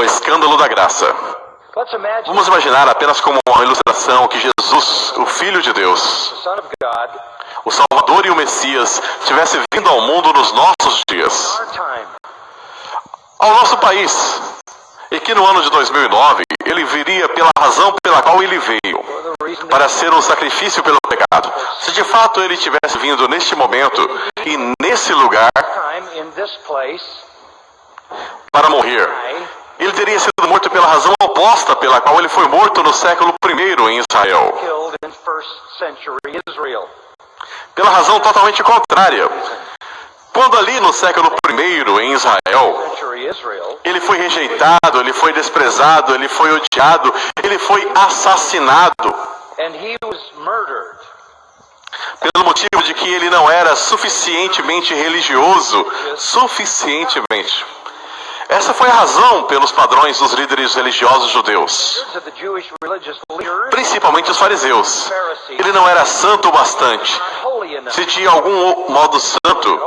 o escândalo da graça. Vamos imaginar apenas como uma ilustração que Jesus, o Filho de Deus, o Salvador e o Messias, tivesse vindo ao mundo nos nossos dias, ao nosso país, e que no ano de 2009 ele viria pela razão pela qual ele veio, para ser um sacrifício pelo pecado. Se de fato ele tivesse vindo neste momento e nesse lugar para morrer, ele teria sido morto pela razão oposta pela qual ele foi morto no século I em Israel. Pela razão totalmente contrária. Quando ali no século I em Israel, ele foi rejeitado, ele foi desprezado, ele foi odiado, ele foi assassinado. Pelo motivo de que ele não era suficientemente religioso, suficientemente. Essa foi a razão pelos padrões dos líderes religiosos judeus, principalmente os fariseus. Ele não era santo o bastante. Se de algum modo santo,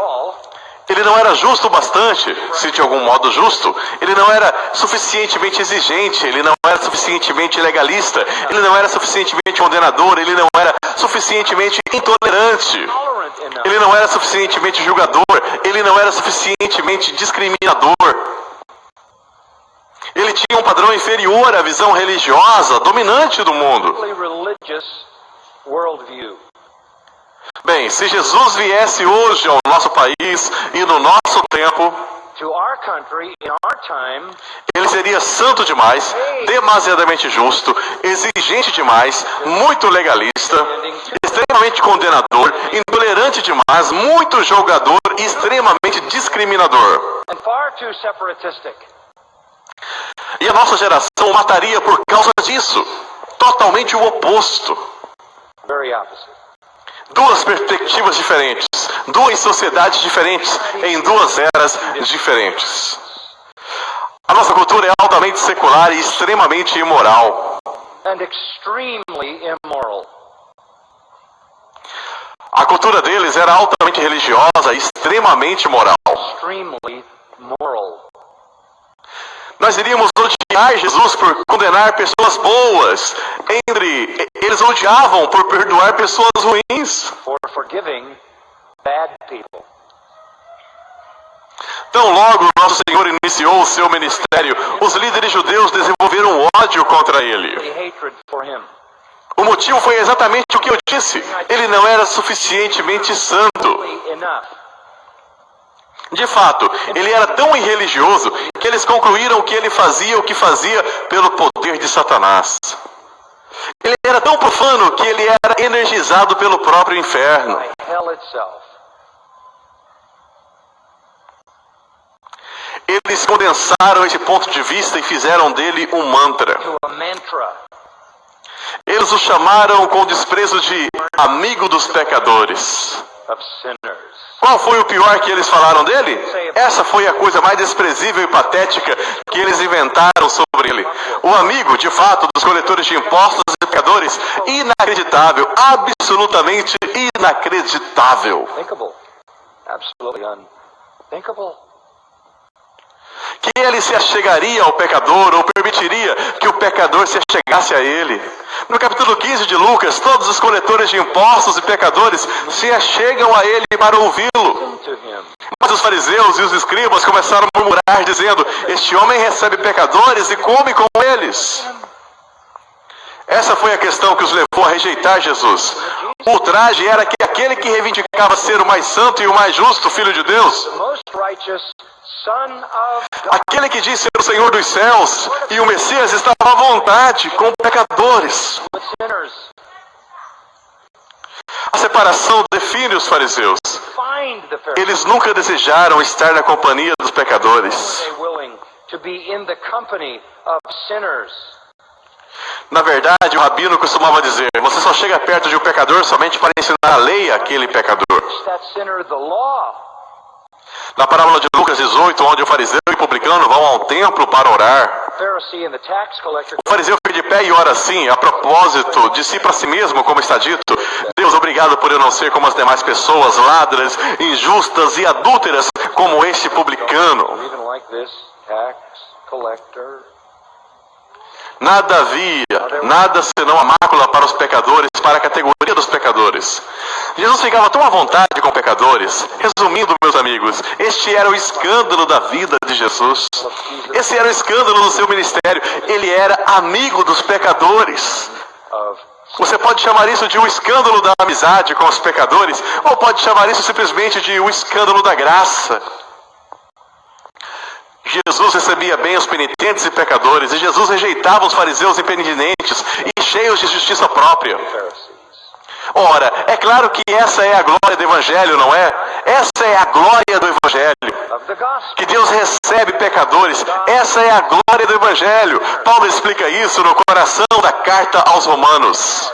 ele não era justo o bastante. Se de algum modo justo, ele não era suficientemente exigente, ele não era suficientemente legalista, ele não era suficientemente condenador, ele não era suficientemente intolerante, ele não era suficientemente julgador, ele não era suficientemente discriminador. Ele tinha um padrão inferior à visão religiosa dominante do mundo. Bem, se Jesus viesse hoje ao nosso país e no nosso tempo, ele seria santo demais, demasiadamente justo, exigente demais, muito legalista, extremamente condenador, intolerante demais, muito julgador e extremamente discriminador. E a nossa geração o mataria por causa disso. Totalmente o oposto. Duas perspectivas diferentes. Duas sociedades diferentes em duas eras diferentes. A nossa cultura é altamente secular e extremamente imoral. A cultura deles era altamente religiosa e extremamente moral. Nós iríamos odiar Jesus por condenar pessoas boas. Eles odiavam por perdoar pessoas ruins. Tão logo nosso Senhor iniciou o seu ministério, os líderes judeus desenvolveram ódio contra ele. O motivo foi exatamente o que eu disse. Ele não era suficientemente santo. De fato, ele era tão irreligioso que eles concluíram que ele fazia o que fazia pelo poder de Satanás. Ele era tão profano que ele era energizado pelo próprio inferno. Eles condensaram esse ponto de vista e fizeram dele um mantra. Eles o chamaram com desprezo de amigo dos pecadores. Qual foi o pior que eles falaram dele? Essa foi a coisa mais desprezível e patética que eles inventaram sobre ele. O amigo, de fato, dos coletores de impostos e pecadores, inacreditável, absolutamente inacreditável. Que ele se achegaria ao pecador ou permitiria que o pecador se achegasse a ele. No capítulo 15 de Lucas, todos os coletores de impostos e pecadores se achegam a ele para ouvi-lo. Mas os fariseus e os escribas começaram a murmurar, dizendo: este homem recebe pecadores e come com eles. Essa foi a questão que os levou a rejeitar Jesus. O ultraje era que aquele que reivindicava ser o mais santo e o mais justo Filho de Deus, aquele que disse ser o Senhor dos céus e o Messias, estava à vontade com pecadores. A separação define os fariseus. Eles nunca desejaram estar na companhia dos pecadores. Na verdade, o rabino costumava dizer: você só chega perto de um pecador somente para ensinar a lei àquele pecador. Na parábola de Lucas 18, onde o fariseu e o publicano vão ao templo para orar, o fariseu fica de pé e ora assim, a propósito de si para si mesmo, como está dito: Deus, obrigado por eu não ser como as demais pessoas, ladras, injustas e adúlteras, como este publicano. collector. Nada havia, nada senão a mácula para os pecadores, para a categoria dos pecadores. Jesus ficava tão à vontade com pecadores. Resumindo, meus amigos, este era o escândalo da vida de Jesus. Esse era o escândalo do seu ministério. Ele era amigo dos pecadores. Você pode chamar isso de um escândalo da amizade com os pecadores, ou pode chamar isso simplesmente de um escândalo da graça. Jesus recebia bem os penitentes e pecadores, e Jesus rejeitava os fariseus impenitentes e cheios de justiça própria. Ora, é claro que essa é a glória do Evangelho, não é? Essa é a glória do Evangelho. Que Deus recebe pecadores. Essa é a glória do Evangelho. Paulo explica isso no coração da carta aos Romanos.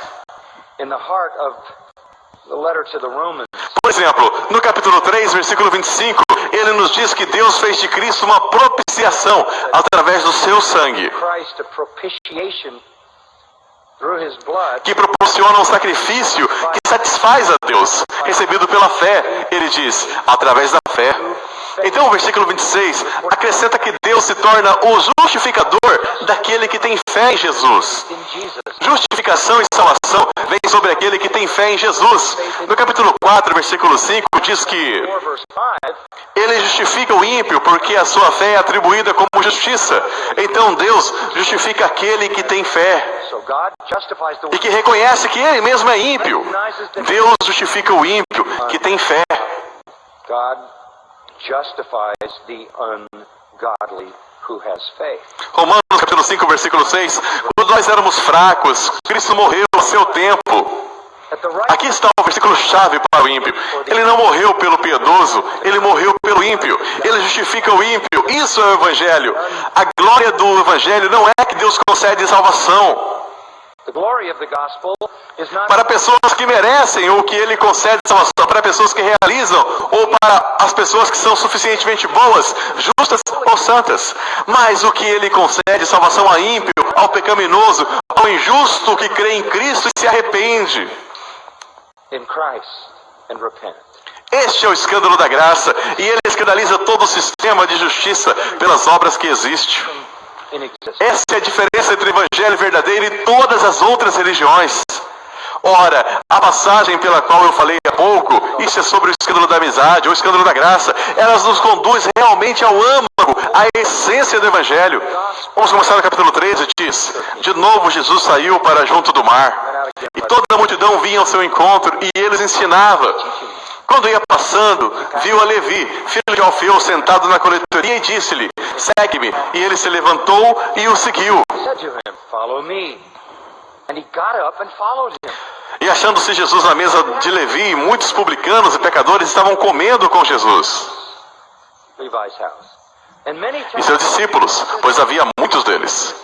Por exemplo, no capítulo 3, versículo 25, ele nos diz que Deus fez de Cristo uma propiciação através do seu sangue, que proporciona um sacrifício que satisfaz a Deus, recebido pela fé. Ele diz, através da fé. Então o versículo 26 acrescenta que Deus se torna o justificador daquele que tem fé em Jesus. Justificação e salvação vem sobre aquele que tem fé em Jesus. No capítulo 4, versículo 5, diz que ele justifica o ímpio porque a sua fé é atribuída como justiça. Então Deus justifica aquele que tem fé e que reconhece que ele mesmo é ímpio. Deus justifica o ímpio que tem fé. Justifies the ungodly who has faith. Romanos capítulo 5, versículo 6. Quando nós éramos fracos, Cristo morreu a seu tempo. Aqui está o versículo chave para o ímpio. Ele não morreu pelo piedoso, ele morreu pelo ímpio. Ele justifica o ímpio. Isso é o Evangelho. A glória do Evangelho não é que Deus concede salvação para pessoas que merecem ou que ele concede salvação, para pessoas que realizam ou para as pessoas que são suficientemente boas, justas ou santas. Mas o que ele concede salvação a ímpio, ao pecaminoso, ao injusto que crê em Cristo e se arrepende. Este é o escândalo da graça, e ele escandaliza todo o sistema de justiça pelas obras que existe. Essa é a diferença entre o Evangelho verdadeiro e todas as outras religiões. Ora, a passagem pela qual eu falei há pouco, isso é sobre o escândalo da amizade, ou o escândalo da graça, elas nos conduz realmente ao âmago, à essência do Evangelho. Vamos começar no capítulo 13, diz: de novo Jesus saiu para junto do mar, e toda a multidão vinha ao seu encontro, e ele os ensinava. Quando ia passando, viu a Levi, filho de Alfeu, sentado na coletoria, e disse-lhe: segue-me. E ele se levantou e o seguiu. E achando-se Jesus na mesa de Levi, muitos publicanos e pecadores estavam comendo com Jesus e seus discípulos, pois havia muitos deles.